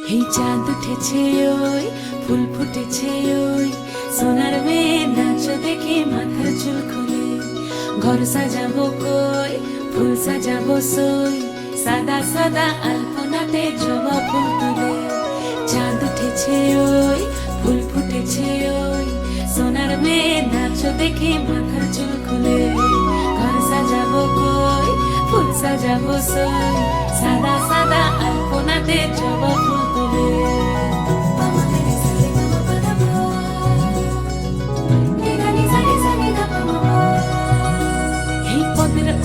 এই চাঁদ উঠেছে ওই ফুল ফুটেছে ওই সোনার মেয়ে নাচ দেখে মাথার চুল খুলে ঘর সাজাবো কই ফুল সাজাবো সই সাদা সাদা আলপনাতে জবা ফুল তুলে চাঁদ উঠেছে ওই ফুল ফুটেছে ওই সোনার মেয়ে নাচ দেখে মাথার চুল খুলে ঘর সাজাবো কই ফুল সাজাবো সই সাদা সাদা আলপনাতে জবা ফুল তুলে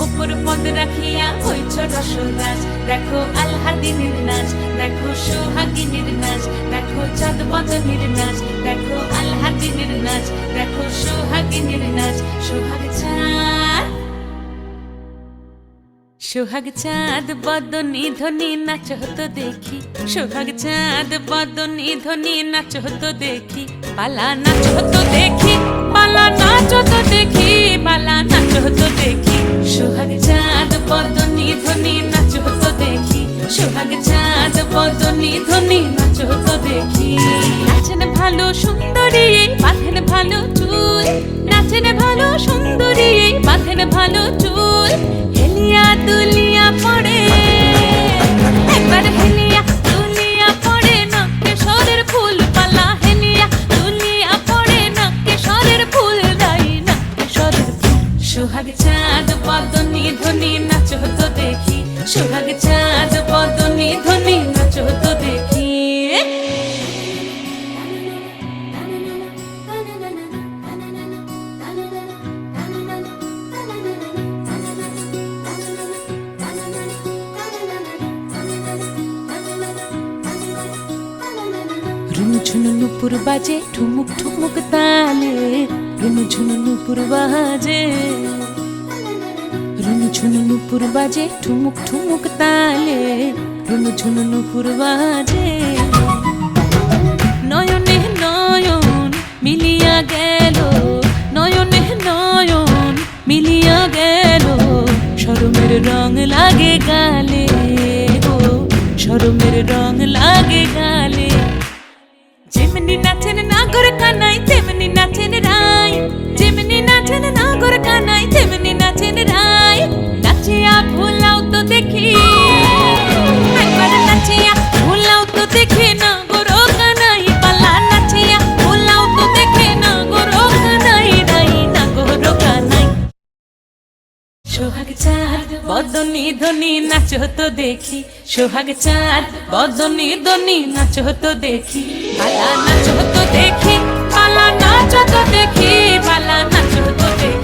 উপর পদ রাখিয়া হইছ রসরাজ দেখো আল্লাদিনের নাচ দেখো সোহাগিনীর নাচ দেখো চাঁদ বদনের নাচ দেখো আল্লাদিনের নাচ দেখো সোহাগিনীর নাচ সোহাগ চাঁদ বদনী ধ্বনি নাচ হতো দেখি সোহাগ চাঁদ বদনী ধ্বনি নাচ হতো দেখি পালা নাচ হতো দেখি পালা নাচ হতো দেখি পালা নাচ হতো দেখি সোহাগ চাঁদ বদনী ধ্বনি নাচ হতো দেখি সোহাগ চাঁদ বদনী ধ্বনি নাচ হতো দেখি নাচেন ভালো সুন্দরী বাঁধেন ভালো চুল নাচেন ভালো সুন্দরী বাঁধেন ভালো চুল হেলিয়া দুলিয়া পড়ে একবার হেলিয়া দুলিয়া পড়ে না কেশরের ফুল পালা হেলিয়া দুলিয়া পড়ে না কেশরের ফুল দাই না কেশরের ফুল সোহাগ চাঁদ বদনী ধ্বনি নাচ হতো দেখি সোহাগ চাঁদ বদনী ধ্বনি নাচ হতো দেখি ঝুনু নুপুর বাজে ঠুমুক ঠুমুক তালে রুনু ঝুনু নুপুর বাজে রুনু ঝুনু নুপুর বাজে ঠুমুক ঠুমুক তালে রুনু ঝুনু নুপুর বাজে নয়নে নয়ন মিলিয়া গেল নয়নে নয়ন মিলিয়া গেল শরমের রং লাগে গালে গো শরমের রং লাগে গালে যেমনি নাচেন নাগর কানাই তেমনি নাচেন রাই যেমনি নাচেন নাগর কানাই তেমনি নাচেন রাই নাচিয়া ভুলাও তো দেখি একবার নাচিয়া ভুলাও তো দেখি না গোরো কানাই পালা নাচিয়া ভুলাও তো দেখি না গোরো কানাই রাই না গোরো কানাই সোহাগ চাঁদ বদনী ধ্বনি নাচ হতো দেখি সোহাগ চাঁদ বদনী ধ্বনি নাচ হতো দেখি পালা নাচ হতো দেখি পালা নাচ হতো দেখি পালা নাচ হতো দেখি